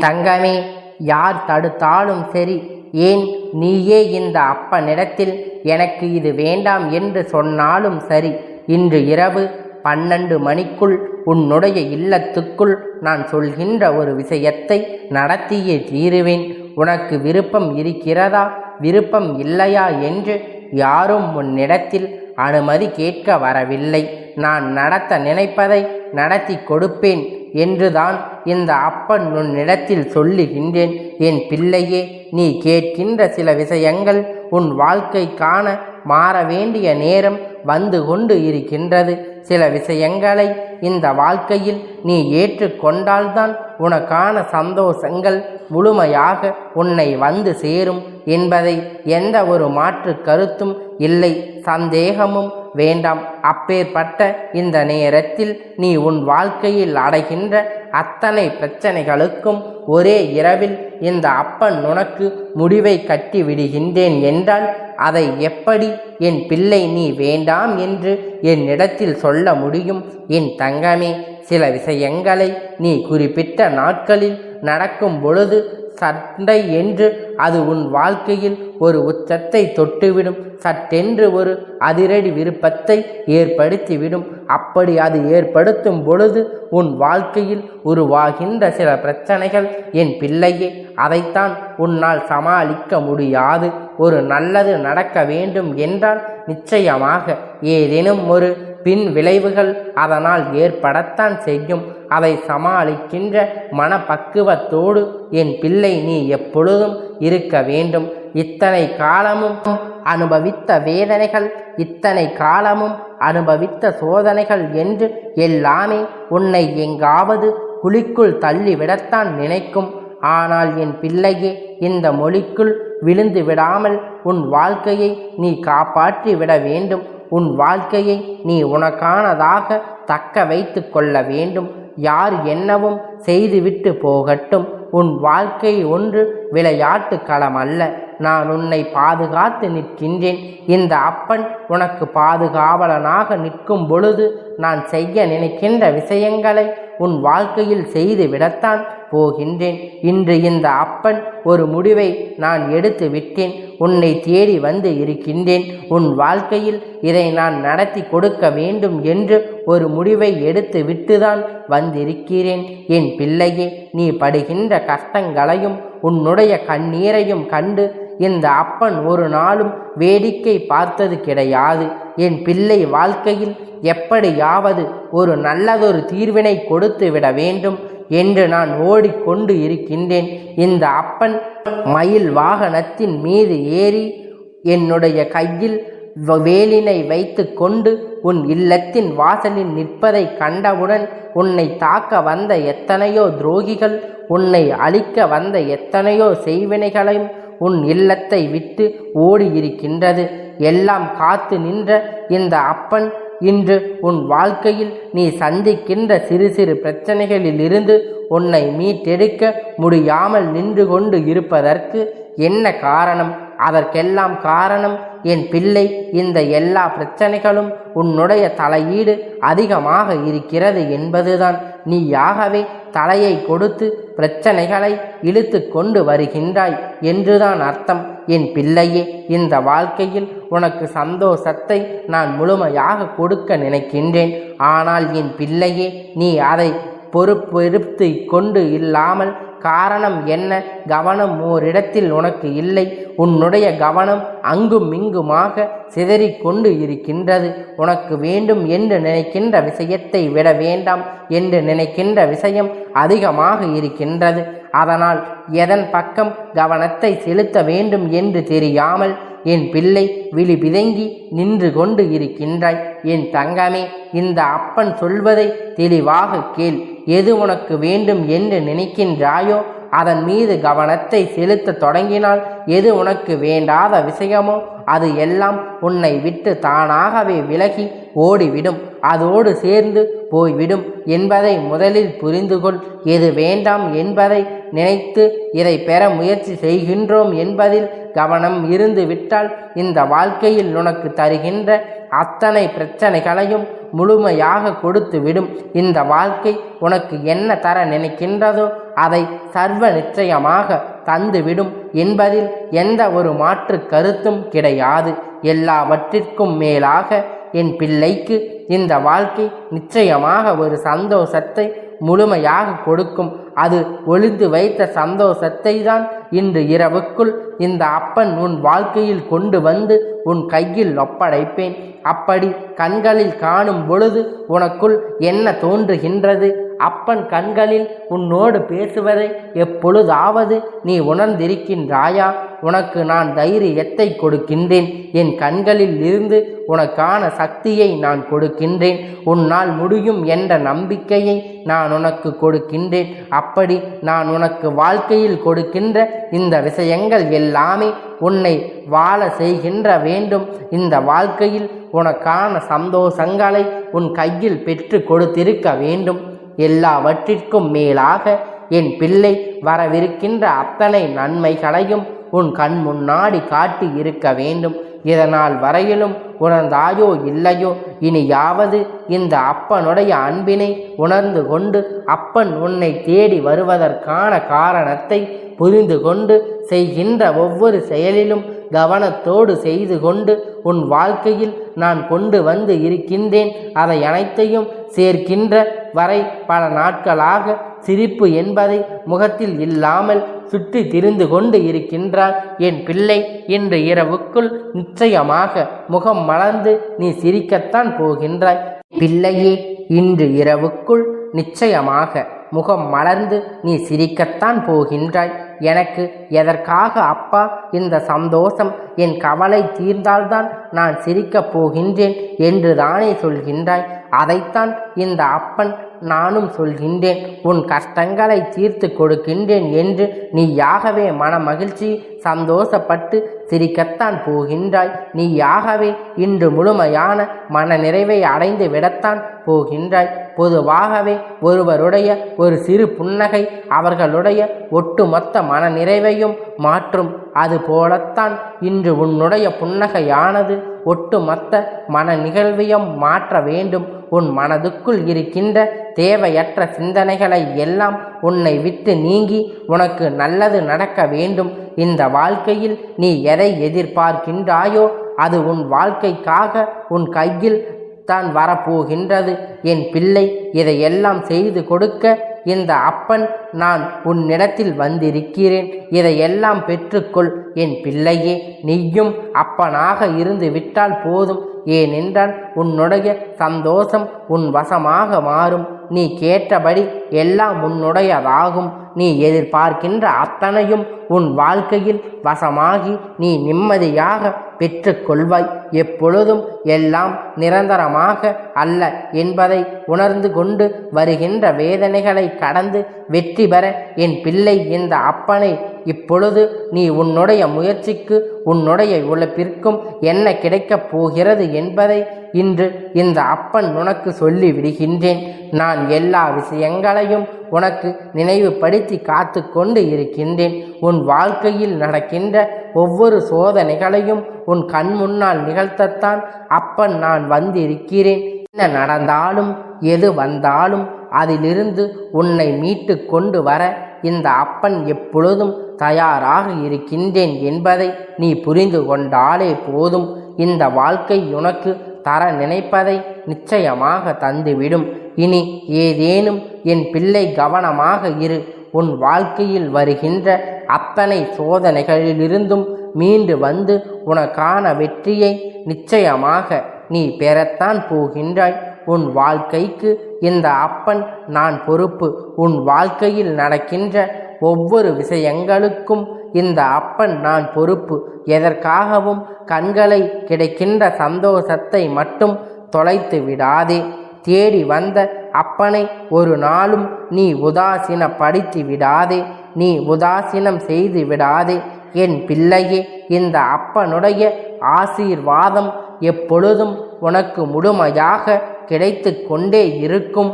தங்கமே, யார் தடுத்தாலும் சரி, ஏன் நீயே இந்த அப்பனிடத்தில் எனக்கு இது வேண்டாம் என்று சொன்னாலும் சரி, இன்று இரவு 12 மணிக்குள் உன்னுடைய இல்லத்துக்குள் நான் சொல்கின்ற ஒரு விஷயத்தை நடத்தியே தீருவேன். உனக்கு விருப்பம் இருக்கிறதா, விருப்பம் இல்லையா என்று யாரும் உன்னிடத்தில் அனுமதி கேட்க வரவில்லை. நான் நடத்த நினைப்பதை நடத்தி கொடுப்பேன் என்றுதான் இந்த அப்பன் உன்னிடத்தில் சொல்லுகின்றேன். என் பிள்ளையே, நீ கேட்கின்ற சில விஷயங்கள் உன் வாழ்க்கைக்கான மாற வேண்டிய நேரம் வந்து கொண்டு இருக்கின்றது. சில விஷயங்களை இந்த வாழ்க்கையில் நீ ஏற்றுக்கொண்டால்தான் உனக்கான சந்தோஷங்கள் முழுமையாக உன்னை வந்து சேரும் என்பதை எந்த ஒரு மாற்று கருத்தும் இல்லை, சந்தேகமும் வேண்டாம். அப்பேற்பட்ட இந்த நேரத்தில் நீ உன் வாழ்க்கையில் அடைகின்ற அத்தனை பிரச்சனைகளுக்கும் ஒரே இரவில் இந்த அப்பன் உனக்கு முடிவை கட்டி விடுகின்றேன் என்றால் அதை எப்படி என் பிள்ளை நீ வேண்டாம் என்று என்னிடத்தில் சொல்ல முடியும்? என் தங்கமே, சில விஷயங்களை நீ குறிப்பிட்ட நாட்களில் நடக்கும் பொழுது சட்டை என்று அது உன் வாழ்க்கையில் ஒரு உச்சத்தை தொட்டுவிடும். சட்டென்று ஒரு அதிரடி விருப்பத்தை ஏற்படுத்திவிடும். அப்படி அது ஏற்படுத்தும் பொழுது உன் வாழ்க்கையில் உருவாகின்ற சில பிரச்சனைகள் என் பிள்ளையே, அதைத்தான் உன்னால் சமாளிக்க முடியாது. ஒரு நல்லது நடக்க வேண்டும் என்றால் நிச்சயமாக ஏதேனும் ஒரு பின் விளைவுகள் அதனால் ஏற்படத்தான் செய்யும். அதை சமாளிக்கின்ற மனப்பக்குவத்தோடு என் பிள்ளை நீ எப்பொழுதும் இருக்க வேண்டும். இத்தனை காலமும் அனுபவித்த வேதனைகள், இத்தனை காலமும் அனுபவித்த சோதனைகள் என்று எல்லாமே உன்னை எங்காவது குழிக்குள் தள்ளிவிடத்தான் நினைக்கும். ஆனால் என் பிள்ளையே, இந்த மொழிக்குள் விழுந்து விடாமல் உன் வாழ்க்கையை நீ காப்பாற்றி விட வேண்டும். உன் வாழ்க்கையை நீ உனக்கானதாக தக்க வைத்து கொள்ள வேண்டும். யார் என்னவும் செய்துவிட்டு போகட்டும். உன் வாழ்க்கை ஒன்று விளையாட்டு களம் அல்ல. நான் உன்னை பாதுகாத்து நிற்கின்றேன். இந்த அப்பன் உனக்கு பாதுகாவலனாக நிற்கும் பொழுது நான் செய்ய நினைக்கின்ற விஷயங்களை உன் வாழ்க்கையில் செய்து விடத்தான் போகின்றேன். இன்று இந்த அப்பன் ஒரு முடிவை நான் எடுத்து விட்டேன். உன்னை தேடி வந்து இருக்கின்றேன். உன் வாழ்க்கையில் இதை நான் நடத்தி கொடுக்க வேண்டும் என்று ஒரு முடிவை எடுத்து விட்டுதான் வந்திருக்கிறேன். என் பிள்ளையே, நீ படுகின்ற கஷ்டங்களையும் உன்னுடைய கண்ணீரையும் கண்டு இந்த அப்பன் ஒரு நாளும் வேடிக்கை பார்த்தது கிடையாது. என் பிள்ளை வாழ்க்கையில் எப்படியாவது ஒரு நல்லதொரு தீர்வினை கொடுத்து விட வேண்டும் என்று நான் ஓடிக்கொண்டு இருக்கின்றேன். இந்த அப்பன் மயில் வாகனத்தின் மீது ஏறி என்னுடைய கையில் வேலினை வைத்து கொண்டு உன் இல்லத்தின் வாசலில் நிற்பதை கண்டவுடன் உன்னை தாக்க வந்த எத்தனையோ துரோகிகள், உன்னை அழிக்க வந்த எத்தனையோ செய்வினைகளையும் உன் இல்லத்தை விட்டு ஓடியிருக்கின்றது. எல்லாம் காத்து நின்ற இந்த அப்பன் இன்று உன் வாழ்க்கையில் நீ சந்திக்கின்ற சிறு சிறு பிரச்சனைகளிலிருந்து உன்னை மீட்டெடுக்க முடியாமல் நின்று கொண்டு இருப்பதற்கு என்ன காரணம்? அதற்கெல்லாம் காரணம் என் பிள்ளை, இந்த எல்லா பிரச்சனைகளும் உன்னுடைய தலையீடு அதிகமாக இருக்கிறது என்பதுதான். நீயாகவே தலையை கொடுத்து பிரச்சனைகளை இழுத்து கொண்டு வருகின்றாய் என்றுதான் அர்த்தம். என் பிள்ளையே, இந்த வாழ்க்கையில் உனக்கு சந்தோஷத்தை நான் முழுமையாக கொடுக்க நினைக்கின்றேன். ஆனால் என் பிள்ளையே, நீ அதை பொறுப்பெடுத்து கொண்டு இல்லாமல் காரணம் என்ன? கவனம் ஓரிடத்தில் உனக்கு இல்லை. உன்னுடைய கவனம் அங்கும் இங்குமாக சிதறிக்கொண்டு இருக்கின்றது. உனக்கு வேண்டும் என்று நினைக்கின்ற விஷயத்தை விட வேண்டாம் என்று நினைக்கின்ற விஷயம் அதிகமாக இருக்கின்றது. அதனால் எதன் பக்கம் கவனத்தை செலுத்த வேண்டும் என்று தெரியாமல் என் பிள்ளை விழி பிதங்கி நின்று கொண்டு இருக்கின்றாய். என் தங்கமே, இந்த அப்பன் சொல்வதை தெளிவாக கேள். எது உனக்கு வேண்டும் என்று நினைக்கின்றாயோ அதன் மீது கவனத்தை செலுத்த தொடங்கினால் எது உனக்கு வேண்டாத விஷயமோ அது எல்லாம் உன்னை விட்டு தானாகவே விலகி ஓடிவிடும், அதோடு சேர்ந்து போய்விடும் என்பதை முதலில் புரிந்துகொள். எது வேண்டாம் என்பதை நினைத்து இதை பெற முயற்சி செய்கின்றோம் என்பதில் கவனம் இருந்து விட்டால் இந்த வாழ்க்கையில் உனக்கு தருகின்ற அத்தனை பிரச்சனைகளையும் முழுமையாக கொடுத்து விடும். இந்த வாழ்க்கை உனக்கு என்ன தர நினைக்கின்றதோ அதை சர்வ நிச்சயமாக தந்துவிடும் என்பதில் எந்த ஒரு மாற்று கருத்தும் கிடையாது. எல்லாவற்றிற்கும் மேலாக என் பிள்ளைக்கு இந்த வாழ்க்கை நிச்சயமாக ஒரு சந்தோஷத்தை முழுமையாக கொடுக்கும். அது ஒளிந்து வைத்த சந்தோஷத்தை தான் இன்று இரவுக்குள் இந்த அப்பன் உன் வாழ்க்கையில் கொண்டு வந்து உன் கையில் ஒப்படைப்பேன். அப்படி கண்களில் காணும் பொழுது உனக்குள் என்ன தோன்றுகின்றது? அப்பன் கண்களில் உன்னோடு பேசுவதை எப்பொழுதாவது நீ உணர்ந்திருக்கின்றாயா? உனக்கு நான் தைரியத்தை கொடுக்கின்றேன். என் கண்களில் இருந்து உனக்கான சக்தியை நான் கொடுக்கின்றேன். உன்னால் முடியும் என்ற நம்பிக்கையை நான் உனக்கு கொடுக்கின்றேன். அப்படி நான் உனக்கு வாழ்க்கையில் கொடுக்கின்ற இந்த விஷயங்கள் எல்லாமே உன்னை வாழ செய்கின்ற வேண்டும். இந்த வாழ்க்கையில் உனக்கான சந்தோஷங்களை உன் கையில் பெற்று கொடுத்திருக்க வேண்டும். எல்லாவற்றிற்கும் மேலாக என் பிள்ளை வரவிருக்கின்ற அத்தனை நன்மைகளையும் உன் கண் முன்னாடி காட்டி இருக்க வேண்டும். இதனால் வரையிலும் உணர்ந்தாயோ இல்லையோ, இனியாவது இந்த அப்பனுடைய அன்பினை உணர்ந்து கொண்டு அப்பன் உன்னை தேடி வருவதற்கான காரணத்தை புரிந்து கொண்டு செய்கின்ற ஒவ்வொரு செயலிலும் கவனத்தோடு செய்து கொண்டு உன் வாழ்க்கையில் நான் கொண்டு வந்து இருக்கின்றேன். அதை அனைத்தையும் சேர்க்கின்ற வரை பல நாட்களாக சிரிப்பு என்பதை முகத்தில் இல்லாமல் சுற்றி திரிந்து கொண்டு இருக்கின்றார். என் பிள்ளை இன்று இரவுக்குள் நிச்சயமாக முகம் மலர்ந்து நீ சிரிக்கத்தான் போகின்றாய். பிள்ளையே, இன்று இரவுக்குள் நிச்சயமாக முகம் மலர்ந்து நீ சிரிக்கத்தான் போகின்றாய். எனக்கு எதற்காக அப்பா இந்த சந்தோஷம், என் கவலை தீர்ந்தால்தான் நான் சிரிக்கப் போகின்றேன் என்று தானே சொல்கின்றாய். அதைத்தான் இந்த அப்பன் நானும் சொல்கின்றேன். உன் கஷ்டங்களை தீர்த்து கொடுக்கின்றேன் என்று நீயாகவே மன மகிழ்ச்சி சந்தோஷப்பட்டு சிரிக்கத்தான் போகின்றாய். நீயாகவே இன்று முழுமையான மன நிறைவை அடைந்து விடத்தான் போகின்றாய். பொதுவாகவே ஒருவருடைய ஒரு சிறு புன்னகை அவர்களுடைய ஒட்டுமொத்த மன நிறைவையும் மாற்றும். அது போலத்தான் இன்று உன்னுடைய புன்னகையானது ஒட்டுமொத்த மன நிகழ்வையும் மாற்ற வேண்டும். உன் மனதுக்குள் இருக்கின்ற தேவையற்ற சிந்தனைகளை எல்லாம் உன்னை விட்டு நீங்கி உனக்கு நல்லது நடக்க வேண்டும். இந்த வாழ்க்கையில் நீ எதை எதிர்பார்க்கின்றாயோ அது உன் வாழ்க்கைக்காக உன் கையில் தான் வரப்போகின்றது. என் பிள்ளை, இதையெல்லாம் செய்து கொடுக்க இந்த அப்பன் நான் உன்னிடத்தில் வந்திருக்கிறேன். இதையெல்லாம் பெற்றுக்கொள். என் பிள்ளையே, நீயும் அப்பனாக இருந்து விட்டால் போதும். ஏனென்றால் உன்னுடைய சந்தோஷம் உன் வசமாக மாறும். நீ கேட்டபடி எல்லாம் உன்னுடையதாகும். நீ எதிர்பார்க்கின்ற அத்தனையும் உன் வாழ்க்கையில் வசமாகி நீ நிம்மதியாக பெற்றுக்கொள்வாய். எப்பொழுதும் எல்லாம் நிரந்தரமாக அல்ல என்பதை உணர்ந்து கொண்டு வருகின்ற வேதனைகளை கடந்து வெற்றி பெற என் பிள்ளை இந்த அப்பனை இப்பொழுது நீ உன்னுடைய முயற்சிக்கு உன்னுடைய உழைப்பிற்கும் என்ன கிடைக்கப் போகிறது என்பதை இன்று இந்த அப்பன் உனக்கு சொல்லி விடுகின்றேன். நான் எல்லா விஷயங்களையும் உனக்கு நினைவுபடுத்தி காத்து கொண்டு இருக்கின்றேன். உன் வாழ்க்கையில் நடக்கின்ற ஒவ்வொரு சோதனைகளையும் உன் கண் முன்னால் நிகழ்த்தத்தான் அப்பன் நான் வந்திருக்கிறேன். என்ன நடந்தாலும் எது வந்தாலும் அதிலிருந்து உன்னை மீட்டு கொண்டு வர இந்த அப்பன் எப்பொழுதும் தயாராக இருக்கின்றேன் என்பதை நீ புரிந்து கொண்டாலே போதும். இந்த வாழ்க்கை உனக்கு தர நினைப்பதை நிச்சயமாக தந்துவிடும். இனி ஏதேனும் என் பிள்ளை கவனமாக இரு. உன் வாழ்க்கையில் வருகின்ற அத்தனை சோதனைகளிலிருந்தும் மீண்டு வந்து உனக்கான வெற்றியை நிச்சயமாக நீ பெறத்தான் போகின்றாய். உன் வாழ்க்கைக்கு இந்த அப்பன் நான் பொறுப்பு. உன் வாழ்க்கையில் நடக்கின்ற ஒவ்வொரு விஷயங்களுக்கும் இந்த அப்பன் நான் பொறுப்பு. எதற்காகவும் கண்களை கிடைக்கின்ற சந்தோஷத்தை மட்டும் தொலைத்து விடாதே. தேடி வந்த அப்பனை ஒரு நாளும் நீ உதாசீனப்படுத்தி விடாதே. நீ உதாசீனம் செய்து விடாதே. என் பிள்ளையே, இந்த அப்பனுடைய ஆசீர்வாதம் எப்பொழுதும் உனக்கு முழுமையாக கிடைத்து கொண்டே இருக்கும்.